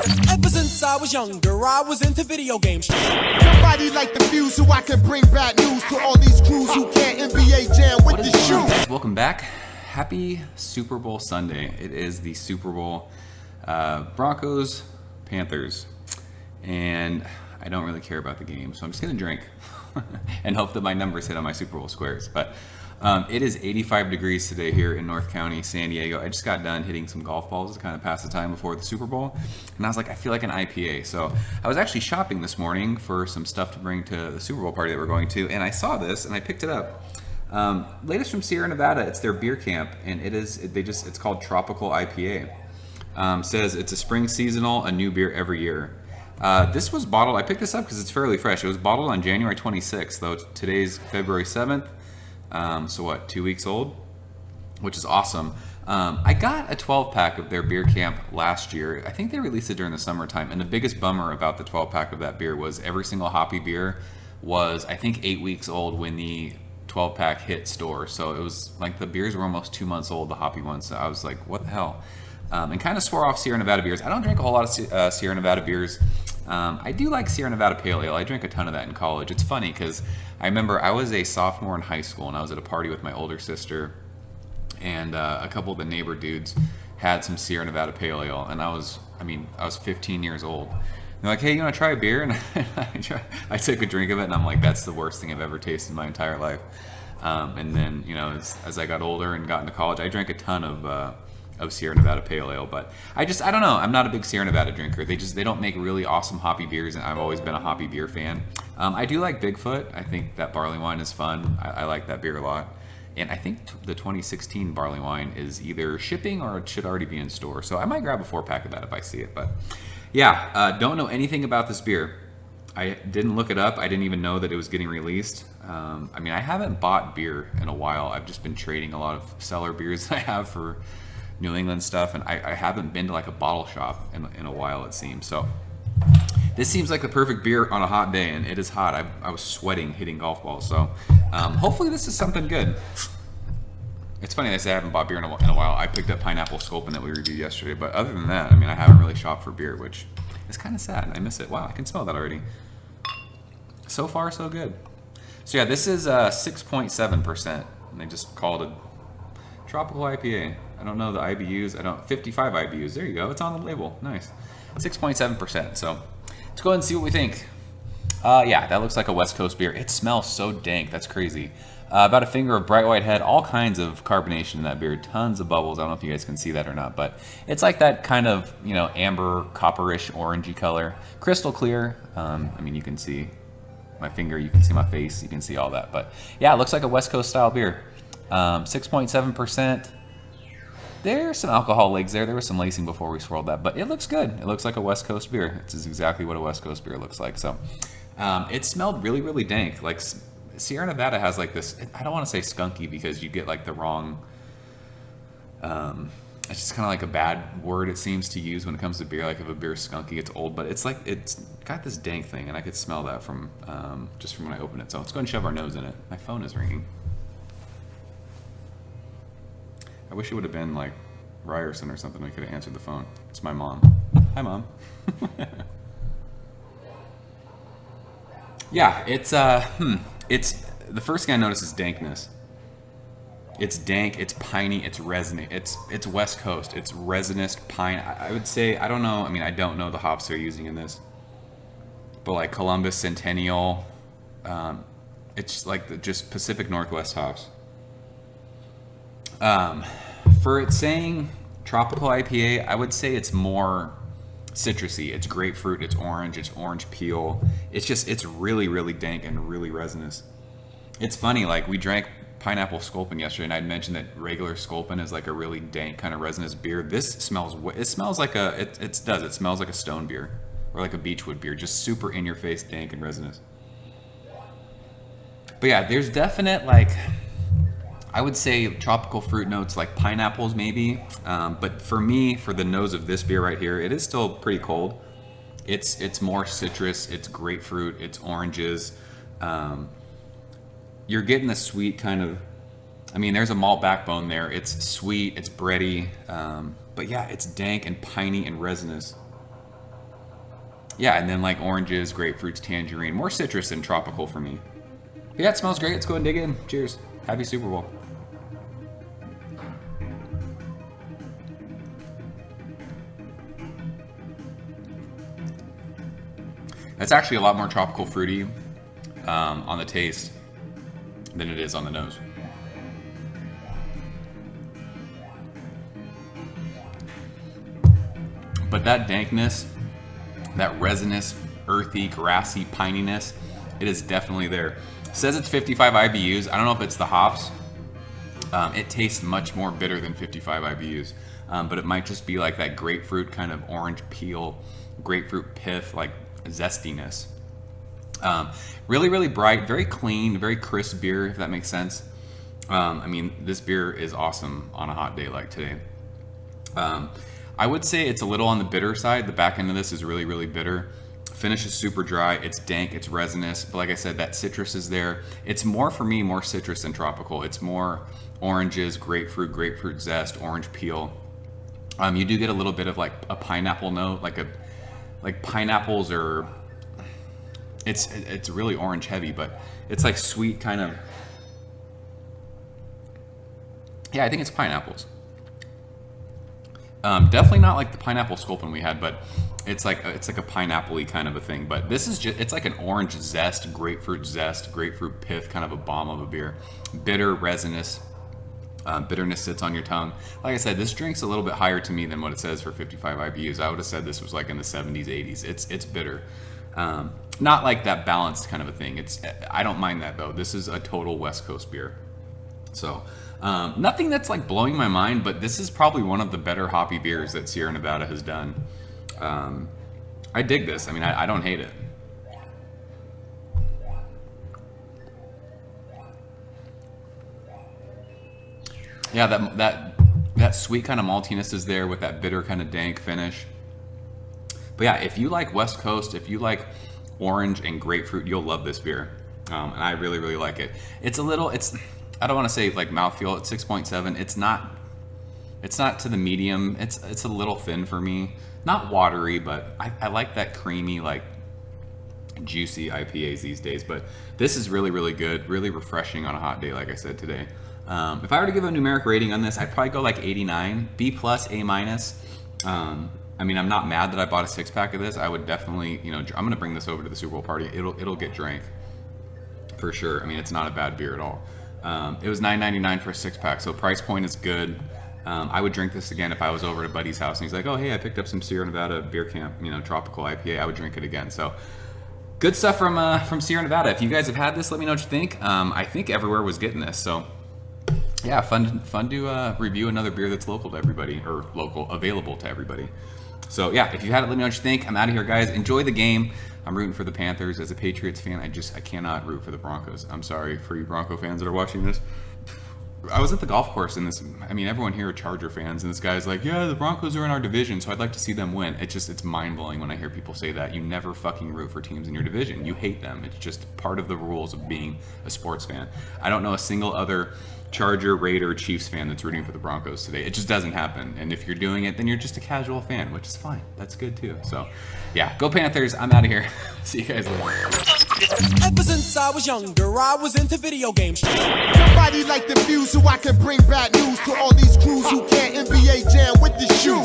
Ever since I was younger, I was into video games. Somebody like the fuse so I can bring bad news to all these crews who can't NBA jam with the shoe. Welcome back. Happy Super Bowl Sunday. It is the Super Bowl. Broncos, Panthers. And I don't really care about the game, so I'm just going to drink and hope that my numbers hit on my Super Bowl squares. But it is 85 degrees today here in North County, San Diego. I just got done hitting some golf balls to kind of pass the time before the Super Bowl. And I was like, I feel like an IPA. So I was actually shopping this morning for some stuff to bring to the Super Bowl party that we're going to. And I saw this and I picked it up. Latest from Sierra Nevada, it's their beer camp. And it's called Tropical IPA. Says it's a spring seasonal, a new beer every year. This was bottled, I picked this up because it's fairly fresh. It was bottled on January 26th, though today's February 7th. So what, 2 weeks old? Which is awesome. I got a 12-pack of their beer camp last year. I think they released it during the summertime. And the biggest bummer about the 12-pack of that beer was every single hoppy beer was, I think, 8 weeks old when the 12-pack hit stores. So it was like the beers were almost 2 months old, the hoppy ones. So I was like, what the hell? And kind of swore off Sierra Nevada beers. I don't drink a whole lot of Sierra Nevada beers. I do like Sierra Nevada Pale Ale. I drank a ton of that in college. It's funny because I remember I was a sophomore in high school and I was at a party with my older sister, and a couple of the neighbor dudes had some Sierra Nevada Pale Ale, and I was 15 years old. They're like, hey, you want to try a beer? And I took a drink of it, and I'm like, that's the worst thing I've ever tasted in my entire life. And then, as I got older and got into college, I drank a ton of Sierra Nevada Pale Ale, but I don't know. I'm not a big Sierra Nevada drinker. They don't make really awesome hoppy beers, and I've always been a hoppy beer fan. I do like Bigfoot. I think that barley wine is fun. I like that beer a lot. And I think the 2016 barley wine is either shipping or it should already be in store. So I might grab a 4-pack of that if I see it. But yeah, don't know anything about this beer. I didn't look it up. I didn't even know that it was getting released. I haven't bought beer in a while. I've just been trading a lot of cellar beers that I have for New England stuff, and I haven't been to like a bottle shop in a while, it seems. So this seems like the perfect beer on a hot day, and it is hot. I was sweating hitting golf balls, so hopefully this is something good. It's funny they say I haven't bought beer in a while. I picked up Pineapple Sculpin that we reviewed yesterday, but other than that, I haven't really shopped for beer, which is kind of sad. I miss it. Wow, I can smell that already. So far, so good. So yeah, this is 6.7%, and they just called it Tropical IPA. I don't know the IBUs. 55 IBUs. There you go. It's on the label. Nice. 6.7%. So let's go ahead and see what we think. Yeah, that looks like a West Coast beer. It smells so dank. That's crazy. About a finger of bright white head. All kinds of carbonation in that beer. Tons of bubbles. I don't know if you guys can see that or not, but it's like that kind of, amber, copperish, orangey color. Crystal clear. You can see my finger. You can see my face. You can see all that. But yeah, it looks like a West Coast style beer. 6.7%. There's some alcohol legs there. There was some lacing before we swirled that, but it looks good. It looks like a West Coast beer. This is exactly what a West Coast beer looks like. So it smelled really, really dank. Like Sierra Nevada has like this, I don't want to say skunky because you get like the wrong, it's just kind of like a bad word it seems to use when it comes to beer. Like if a beer is skunky, it's old, but it's got this dank thing, and I could smell that from just from when I opened it. So let's go and shove our nose in it. My phone is ringing. I wish it would have been like Ryerson or something. We could have answered the phone. It's my mom. Hi, Mom. Yeah, it's the first thing I notice is dankness. It's dank, it's piney, it's resiny. It's West Coast. It's resinous pine. I would say, I don't know. I don't know the hops they're using in this, but like Columbus, Centennial, it's like just Pacific Northwest hops. For it saying tropical IPA, I would say it's more citrusy. It's grapefruit, it's orange peel. It's really, really dank and really resinous. It's funny, like we drank Pineapple Sculpin yesterday, and I'd mentioned that regular Sculpin is like a really dank kind of resinous beer. This smells like it smells like a stone beer or like a beechwood beer, just super in your face, dank and resinous. But yeah, there's definite like, I would say tropical fruit notes like pineapples maybe, but for me, for the nose of this beer right here, it is still pretty cold. It's more citrus, it's grapefruit, it's oranges. You're getting the sweet kind of, there's a malt backbone there. It's sweet, it's bready, but yeah, it's dank and piney and resinous. Yeah, and then like oranges, grapefruits, tangerine, more citrus than tropical for me. But yeah, it smells great. Let's go and dig in. Cheers. Happy Super Bowl. That's actually a lot more tropical fruity on the taste than it is on the nose. But that dankness, that resinous, earthy, grassy pininess, it is definitely there. It says it's 55 IBUs. I don't know if it's the hops. It tastes much more bitter than 55 IBUs, but it might just be like that grapefruit kind of orange peel, grapefruit pith, like zestiness. Really, really bright, very clean, very crisp beer, if that makes sense. I mean, this beer is awesome on a hot day like today. I would say it's a little on the bitter side. The back end of this is really, really bitter. Finish is super dry. It's dank, it's resinous, but like I said, that citrus is there. It's more, for me, more citrus than tropical. It's more oranges, grapefruit zest, orange peel. You do get a little bit of like a pineapple note, like pineapples, or it's really orange heavy, but it's like sweet kind of. Yeah, I think it's pineapples. Definitely not like the pineapple sculpin we had, but it's like a pineapple-y kind of a thing. But this is just, it's like an orange zest, grapefruit pith, kind of a bomb of a beer. Bitter, resinous. Bitterness sits on your tongue. Like I said, this drink's a little bit higher to me than what it says for 55 IBUs. I would have said this was like in the 70s, 80s. It's bitter. Not like that balanced kind of a thing. I don't mind that though. This is a total West Coast beer. So nothing that's like blowing my mind, but this is probably one of the better hoppy beers that Sierra Nevada has done. I dig this. I mean, I don't hate it. Yeah, that sweet kind of maltiness is there with that bitter kind of dank finish. But yeah, if you like West Coast, if you like orange and grapefruit, you'll love this beer. And I really, really like it. I don't want to say like mouthfeel. It's 6.7. It's not to the medium. It's a little thin for me. Not watery, but I like that creamy, like juicy IPAs these days. But this is really, really good. Really refreshing on a hot day, like I said today. If I were to give a numeric rating on this, I'd probably go like 89, B+, A-. I mean, I'm not mad that I bought a 6-pack of this. I would definitely, I'm going to bring this over to the Super Bowl party. It'll get drank for sure. I mean, it's not a bad beer at all. It was $9.99 for a 6-pack, so price point is good. I would drink this again if I was over at a buddy's house and he's like, oh, hey, I picked up some Sierra Nevada Beer Camp, tropical IPA. I would drink it again. So good stuff from Sierra Nevada. If you guys have had this, let me know what you think. I think everywhere was getting this, so yeah, fun to review another beer that's local to everybody, or available to everybody. So yeah, if you had it, let me know what you think. I'm out of here, guys. Enjoy the game. I'm rooting for the Panthers. As a Patriots fan, I cannot root for the Broncos. I'm sorry for you Bronco fans that are watching this. I was at the golf course and everyone here are Charger fans, and this guy's like, yeah, the Broncos are in our division, so I'd like to see them win. It's mind-blowing when I hear people say that. You never fucking root for teams in your division. You hate them. It's just part of the rules of being a sports fan. I don't know a single other Charger, Raider, Chiefs fan that's rooting for the Broncos today. It just doesn't happen. And if you're doing it, then you're just a casual fan, which is fine. That's good too. So yeah, go Panthers. I'm out of here. See you guys later. Ever since I was younger, I was into video games. Somebody like the fuse so I can bring bad news to all these crews who can't NBA jam with the shoe.